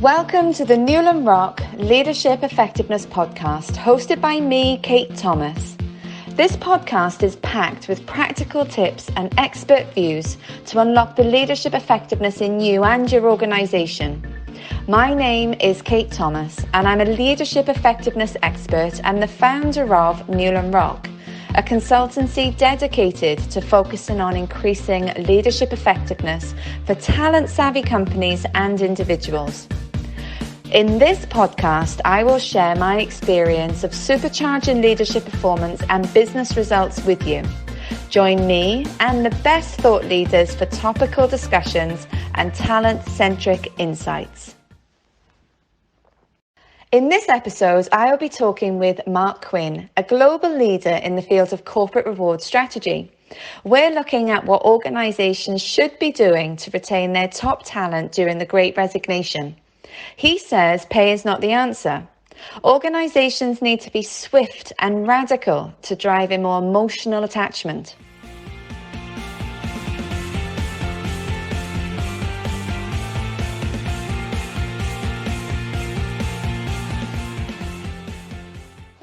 Welcome to the NewlandRock Leadership Effectiveness Podcast, hosted by me, Kate Thomas. This podcast is packed with practical tips and expert views to unlock the leadership effectiveness in you and your organisation. My name is Kate Thomas, and I'm a leadership effectiveness expert and the founder of NewlandRock, a consultancy dedicated to focusing on increasing leadership effectiveness for talent-savvy companies and individuals. In this podcast, I will share my experience of supercharging leadership performance and business results with you. Join me and the best thought leaders for topical discussions and talent-centric insights. In this episode, I will be talking with Mark Quinn, a global leader in the field of corporate reward strategy. We're looking at what organisations should be doing to retain their top talent during the Great Resignation. He says pay is not the answer. Organisations need to be swift and radical to drive a more emotional attachment.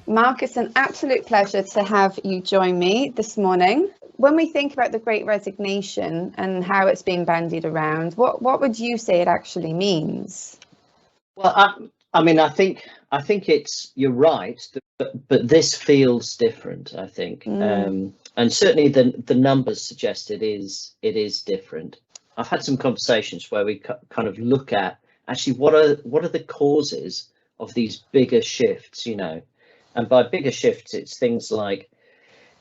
Mark, it's an absolute pleasure to have you join me this morning. When we think about the Great Resignation and how it's being bandied around, what would you say it actually means? Well, I think you're right, but this feels different, I think, and certainly the numbers suggest it is different. I've had some conversations where we kind of look at actually what are the causes of these bigger shifts, and by bigger shifts it's things like,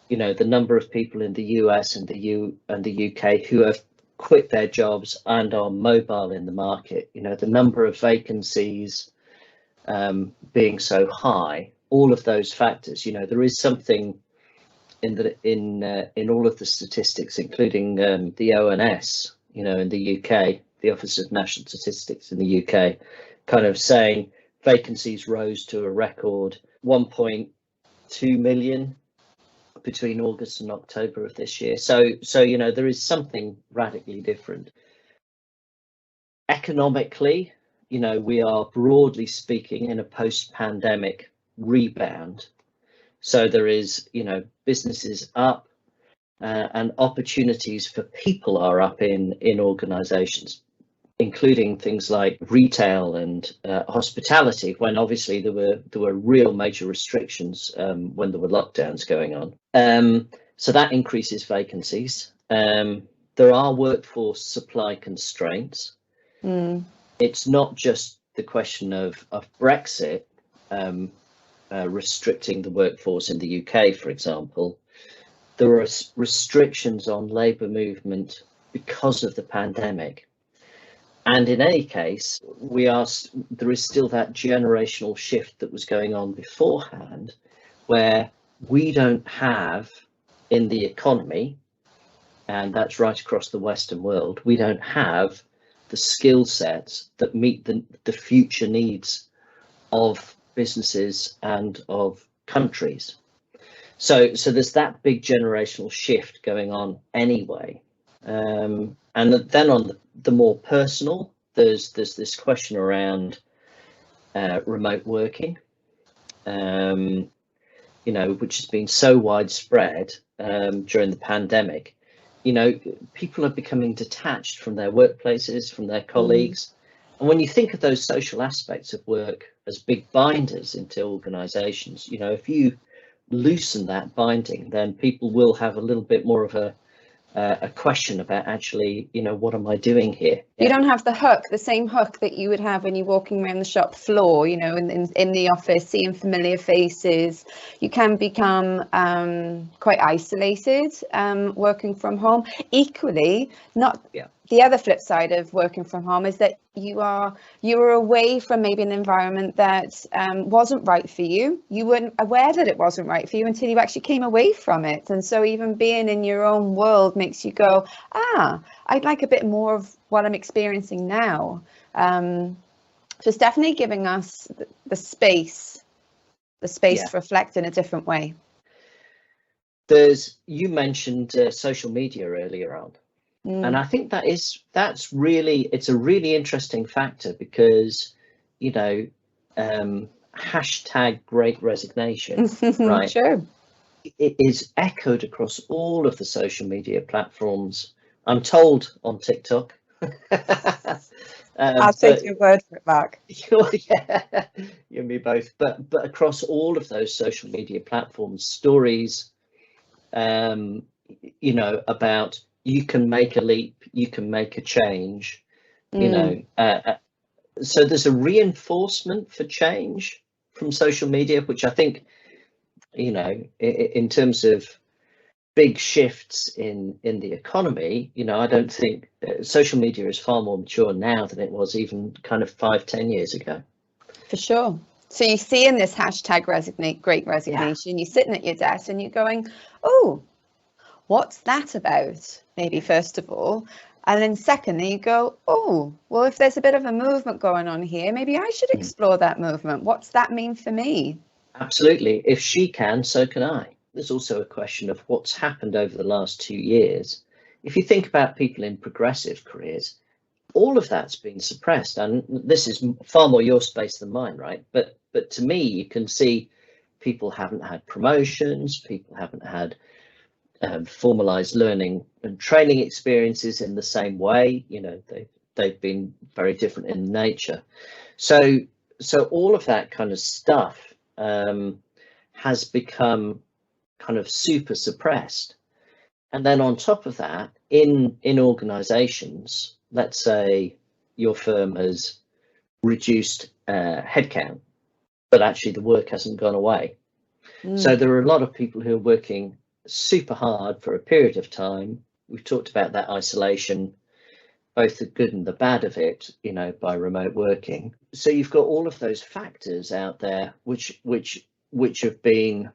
the number of people in the US and the UK who have quit their jobs and are mobile in the market, the number of vacancies being so high, all of those factors, there is something in all of the statistics, including the ONS, in the UK, the Office of National Statistics in the UK, kind of saying vacancies rose to a record 1.2 million between August and October of this year. So there is something radically different. Economically, we are broadly speaking in a post-pandemic rebound. So there is, businesses up and opportunities for people are up in organizations, including things like retail and hospitality, when obviously there were real major restrictions when there were lockdowns going on. So that increases vacancies. There are workforce supply constraints. It's not just the question of Brexit restricting the workforce in the UK, for example. There are restrictions on labour movement because of the pandemic. And in any case, there is still that generational shift that was going on beforehand, where we don't have in the economy, and that's right across the Western world, we don't have the skill sets that meet the future needs of businesses and of countries. So there's that big generational shift going on anyway. And then on the more personal, there's this question around remote working, which has been so widespread during the pandemic. People are becoming detached from their workplaces, from their colleagues. And when you think of those social aspects of work as big binders into organizations, if you loosen that binding, then people will have a little bit more of a question about actually, what am I doing here? You don't have the same hook that you would have when you're walking around the shop floor, in the office, seeing familiar faces. You can become quite isolated working from home. Equally, the other flip side of working from home is that you were away from maybe an environment that wasn't right for you. You weren't aware that it wasn't right for you until you actually came away from it. And so even being in your own world makes you go, I'd like a bit more of what I'm experiencing now. So it's definitely giving us the space to reflect in a different way. You mentioned social media earlier on. And I think it's a really interesting factor, because you know, hashtag Great Resignation, right? Sure. It is echoed across all of the social media platforms. I'm told on TikTok. I'll take your word for it, Mark. Yeah, you and me both. But across all of those social media platforms, stories, you know, about you can make a leap, you can make a change, you know. So there's a reinforcement for change from social media, which I think, you know, in terms of big shifts in the economy, you know, I don't think social media is far more mature now than it was even kind of 5-10 years ago. For sure. So you see in this hashtag Great Resignation, Yeah. you're sitting at your desk and you're going, oh, what's that about? Maybe first of all. And then secondly, you go, oh, well, if there's a bit of a movement going on here, maybe I should explore that movement. What's that mean for me? Absolutely. If she can, so can I. There's also a question of what's happened over the last 2 years. If you think about people in progressive careers, all of that's been suppressed, and this is far more your space than mine, right? But to me, you can see people haven't had promotions, people haven't had formalized learning and training experiences in the same way. You know, they've been very different in nature. So all of that kind of stuff has become kind of super suppressed. And then on top of that, in organizations, let's say your firm has reduced headcount, but actually the work hasn't gone away. So there are a lot of people who are working super hard for a period of time. We've talked about that isolation, both the good and the bad of it, you know, by remote working. So you've got all of those factors out there which have been,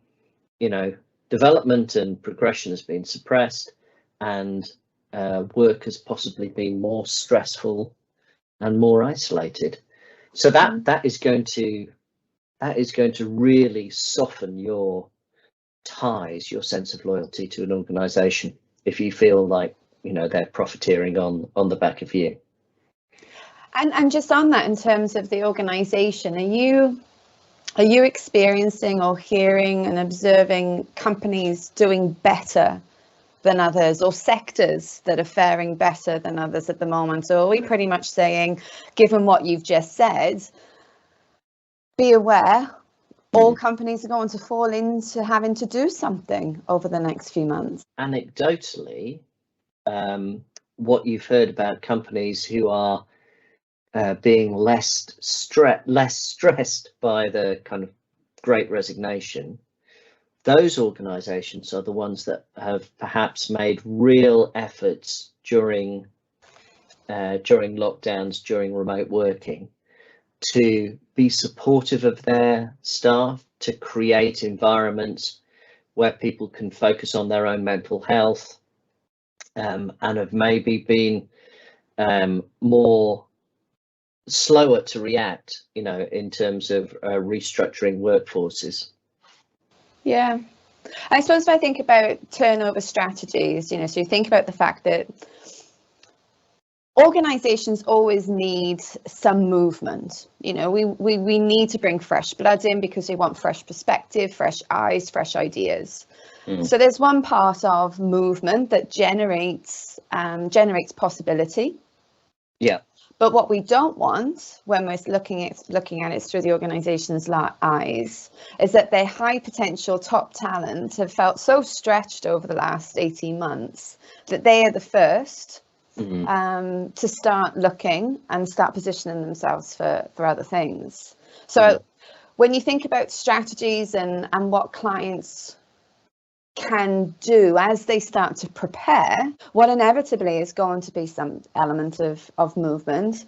you know, development and progression has been suppressed, and work has possibly been more stressful and more isolated. So that is going to really soften your ties, your sense of loyalty to an organization, if you feel like, you know, they're profiteering on the back of you. And just on that, in terms of the organization, are you experiencing or hearing and observing companies doing better than others, or sectors that are faring better than others at the moment? So are we pretty much saying, given what you've just said, be aware, all companies are going to fall into having to do something over the next few months? Anecdotally, what you've heard about companies who are being less stressed by the kind of Great Resignation, those organizations are the ones that have perhaps made real efforts during lockdowns, during remote working, to be supportive of their staff, to create environments where people can focus on their own mental health, and have maybe been more slower to react, you know, in terms of restructuring workforces. Yeah. I suppose if I think about turnover strategies, you know, so you think about the fact that organizations always need some movement. You know, we need to bring fresh blood in because we want fresh perspective, fresh eyes, fresh ideas. So there's one part of movement that generates possibility. Yeah. But what we don't want when we're looking at it through the organization's eyes is that their high potential top talent have felt so stretched over the last 18 months that they are the first to start looking and start positioning themselves for other things. So when you think about strategies and what clients can do as they start to prepare, what inevitably is going to be some element of movement.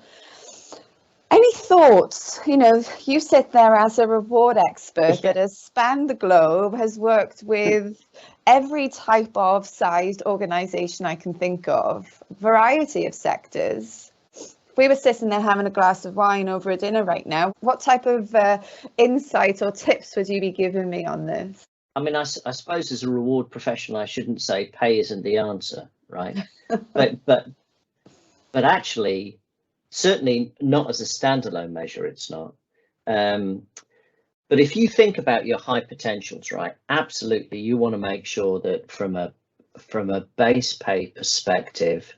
Any thoughts? You know, you sit there as a reward expert that has spanned the globe, has worked with every type of sized organization I can think of, variety of sectors. If we were sitting there having a glass of wine over a dinner right now, what type of insight or tips would you be giving me on this? I mean, I suppose as a reward professional, I shouldn't say pay isn't the answer, right? but actually, Certainly not as a standalone measure, it's not. But if you think about your high potentials, right, absolutely, you want to make sure that from a base pay perspective,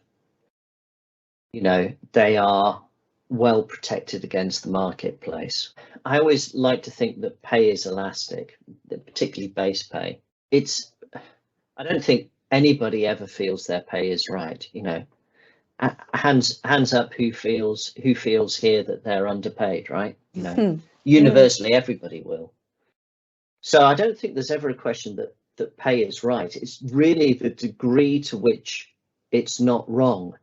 you know, they are well protected against the marketplace. I always like to think that pay is elastic, particularly base pay. I don't think anybody ever feels their pay is right, you know. Hands up who feels here that they're underpaid, right? You know, universally everybody will. So I don't think there's ever a question that pay is right. It's really the degree to which it's not wrong.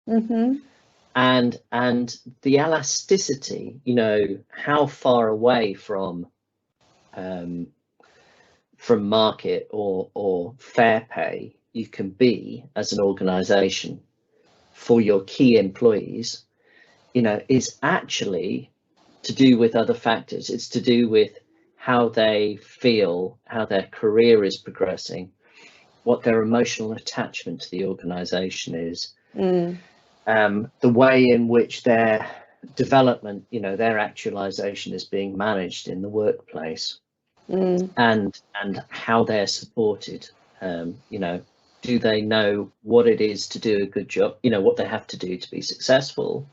And the elasticity, you know, how far away from market or fair pay you can be as an organization for your key employees, you know, is actually to do with other factors. It's to do with how they feel, how their career is progressing, what their emotional attachment to the organization is, the way in which their development, you know, their actualization is being managed in the workplace, and how they're supported. You know, do they know what it is to do a good job, you know, what they have to do to be successful,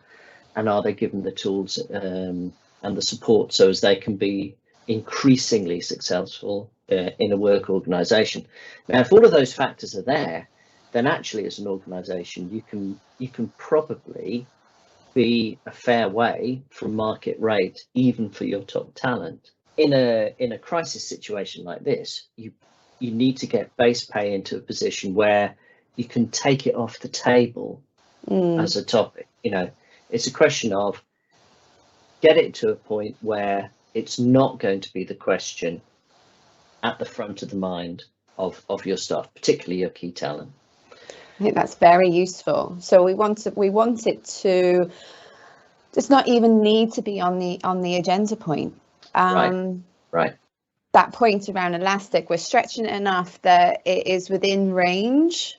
and are they given the tools and the support so as they can be increasingly successful in a work organization. Now, if all of those factors are there, then actually as an organization you can probably be a fair way from market rate even for your top talent. In a crisis situation like this, you need to get base pay into a position where you can take it off the table as a topic. You know, it's a question of get it to a point where it's not going to be the question at the front of the mind of your staff, particularly your key talent. I think that's very useful. So we want it to just not even need to be on the agenda point. Right. That point around elastic, we're stretching it enough that it is within range.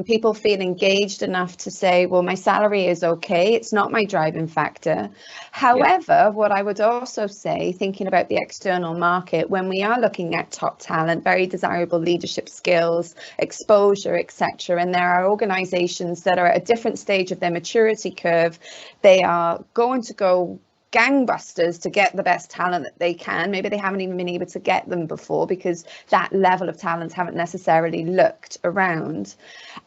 People feel engaged enough to say, well, my salary is okay, it's not my driving factor. However, what I would also say, thinking about the external market, when we are looking at top talent, very desirable leadership skills, exposure, etc., and there are organizations that are at a different stage of their maturity curve, they are going to go gangbusters to get the best talent that they can. Maybe they haven't even been able to get them before because that level of talent haven't necessarily looked around,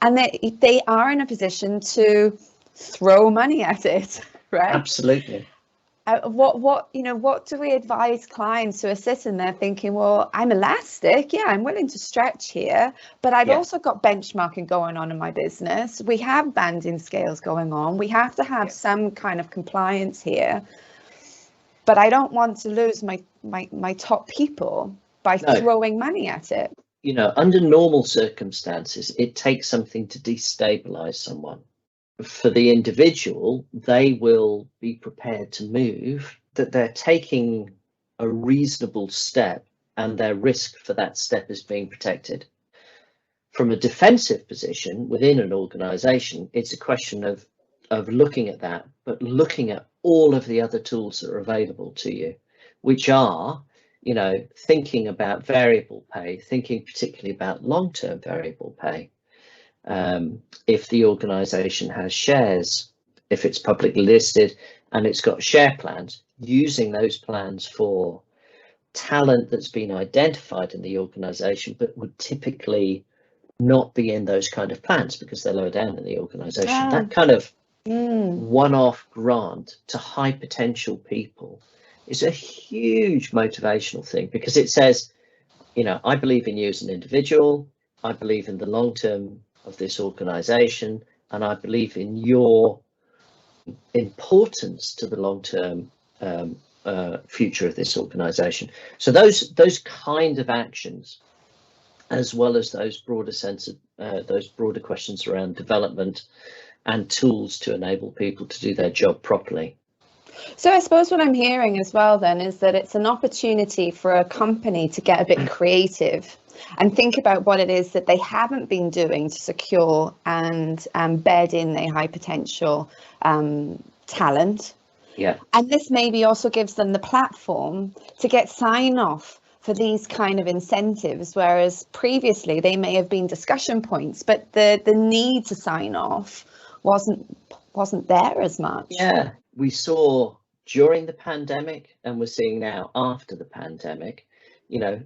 and they are in a position to throw money at it, right? Absolutely. What do we advise clients who are sitting there thinking, well, I'm elastic, I'm willing to stretch here, but I've also got benchmarking going on in my business. We have banding scales going on. We have to have some kind of compliance here. But I don't want to lose my top people by throwing money at it. You know, under normal circumstances, it takes something to destabilize someone. For the individual, they will be prepared to move, that they're taking a reasonable step and their risk for that step is being protected. From a defensive position within an organization, it's a question of looking at that, but looking at all of the other tools that are available to you, which are, you know, thinking about variable pay, thinking particularly about long-term variable pay. If the organization has shares, if it's publicly listed and it's got share plans, using those plans for talent that's been identified in the organization, but would typically not be in those kind of plans because they're lower down in the organization. That kind of one-off grant to high potential people is a huge motivational thing, because it says, you know, I believe in you as an individual, I believe in the long term of this organization, and I believe in your importance to the long term future of this organization. So those kind of actions, as well as those broader those broader questions around development and tools to enable people to do their job properly. So I suppose what I'm hearing as well then is that it's an opportunity for a company to get a bit creative and think about what it is that they haven't been doing to secure and bed in their high potential talent. Yeah. And this maybe also gives them the platform to get sign off for these kind of incentives, whereas previously they may have been discussion points, but the need to sign off wasn't there as much. Yeah, we saw during the pandemic, and we're seeing now after the pandemic,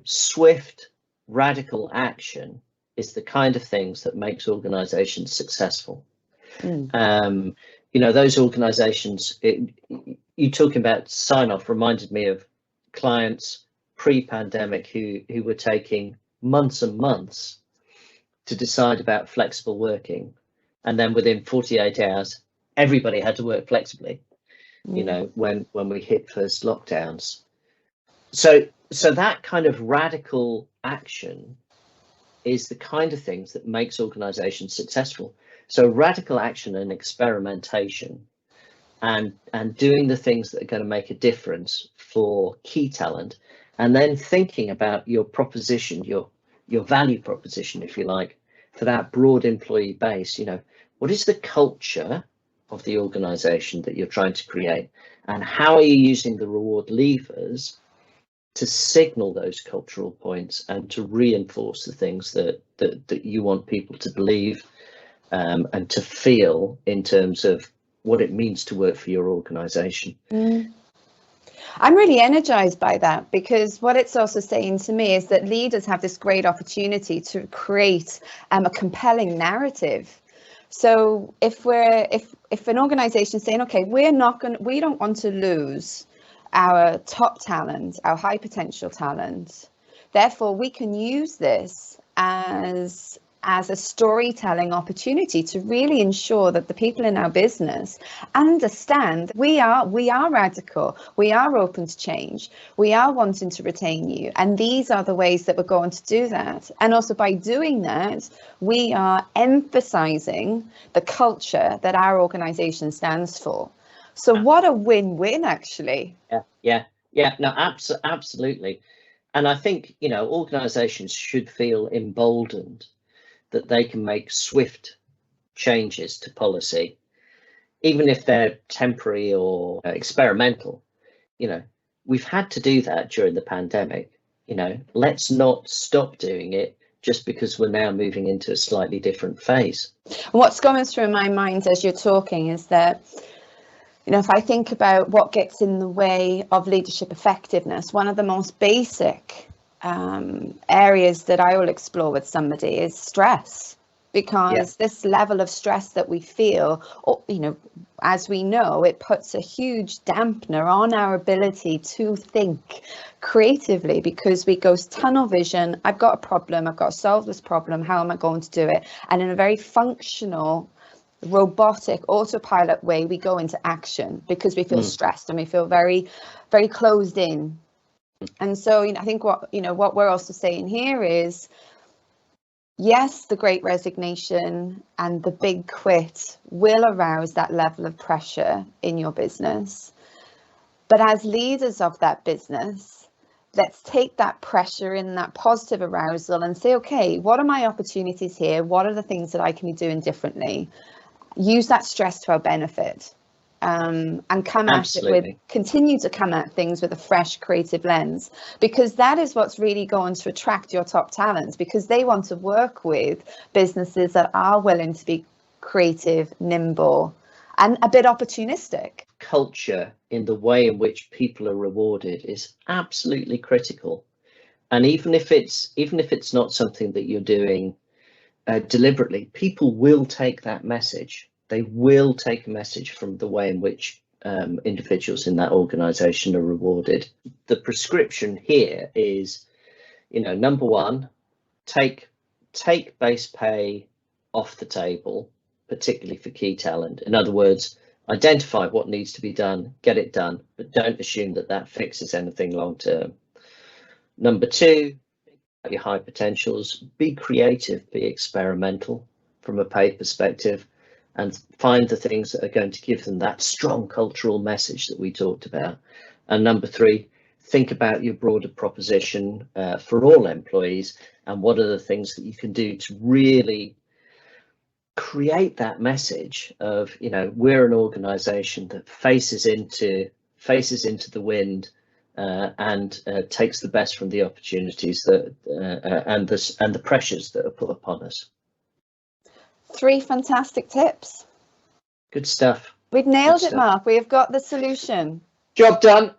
swift, radical action is the kind of things that makes organizations successful. Those organizations, you talking about sign off reminded me of clients pre-pandemic who were taking months and months to decide about flexible working, and then within 48 hours everybody had to work flexibly, when we hit first lockdowns. So that kind of radical action is the kind of things that makes organizations successful. So radical action and experimentation and doing the things that are going to make a difference for key talent, and then thinking about your proposition, your value proposition, if you like, for that broad employee base. What is the culture of the organization that you're trying to create, and how are you using the reward levers to signal those cultural points and to reinforce the things that you want people to believe and to feel in terms of what it means to work for your organization. I'm really energized by that, because what it's also saying to me is that leaders have this great opportunity to create a compelling narrative. So if an organization is saying, okay, we don't want to lose our top talent, our high potential talent, therefore we can use this as a storytelling opportunity to really ensure that the people in our business understand we are radical, we are open to change, we are wanting to retain you, and these are the ways that we're going to do that. And also by doing that, we are emphasizing the culture that our organization stands for. So what a win-win, actually. Yeah. No, absolutely. And I think, organizations should feel emboldened that they can make swift changes to policy, even if they're temporary or experimental. We've had to do that during the pandemic. Let's not stop doing it just because we're now moving into a slightly different phase. What's going through my mind as you're talking is that, if I think about what gets in the way of leadership effectiveness, one of the most basic areas that I will explore with somebody is stress, because this level of stress that we feel, as we know, it puts a huge dampener on our ability to think creatively, because we go tunnel vision. I've got a problem, I've got to solve this problem, how am I going to do it? And in a very functional, robotic, autopilot way, we go into action because we feel stressed and we feel very, very closed in. And so, I think what we're also saying here is, yes, the great resignation and the big quit will arouse that level of pressure in your business. But as leaders of that business, let's take that pressure in, that positive arousal, and say, okay, what are my opportunities here? What are the things that I can be doing differently? Use that stress to our benefit. And come Absolutely. at it continue to come at things with a fresh creative lens, because that is what's really going to attract your top talents, because they want to work with businesses that are willing to be creative, nimble, and a bit opportunistic. Culture in the way in which people are rewarded is absolutely critical. And even if it's not something that you're doing deliberately, people will take that message. They will take a message from the way in which individuals in that organization are rewarded. The prescription here is, number one, take base pay off the table, particularly for key talent. In other words, identify what needs to be done, get it done, but don't assume that fixes anything long term. Number two, your high potentials, be creative, be experimental from a pay perspective, and find the things that are going to give them that strong cultural message that we talked about. And number three, think about your broader proposition for all employees, and what are the things that you can do to really create that message of, we're an organization that faces into the wind, and takes the best from the opportunities that and the pressures that are put upon us. 3 fantastic tips. Good stuff. We've nailed it, Mark. We have got the solution. Job done.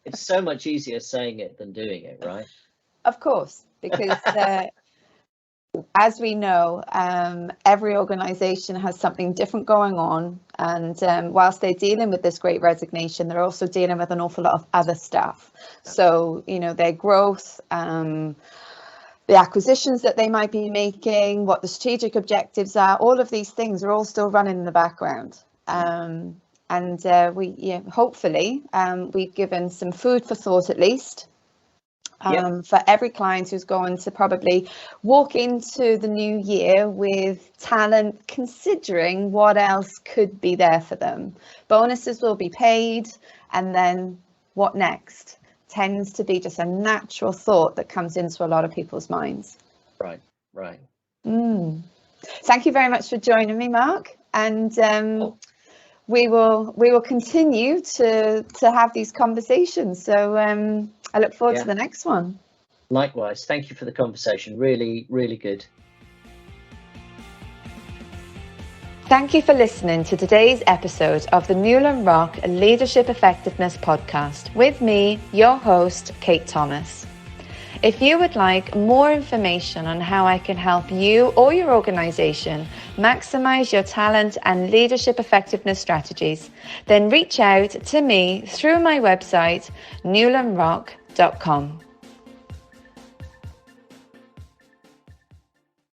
It's so much easier saying it than doing it, right? Of course, because as we know, every organization has something different going on, and whilst they're dealing with this great resignation, they're also dealing with an awful lot of other stuff. So, their growth, the acquisitions that they might be making, what the strategic objectives are, all of these things are all still running in the background. Hopefully we've given some food for thought, at least, for every client who's going to probably walk into the new year with talent, considering what else could be there for them. Bonuses will be paid, and then what next tends to be just a natural thought that comes into a lot of people's minds. Right. Thank you very much for joining me, Mark, and we will continue to have these conversations. So I look forward to the next one. Likewise. Thank you for the conversation. Really, really good. Thank you for listening to today's episode of the NewlandRock Leadership Effectiveness Podcast with me, your host, Kate Thomas. If you would like more information on how I can help you or your organization maximize your talent and leadership effectiveness strategies, then reach out to me through my website, NewlandRock.com.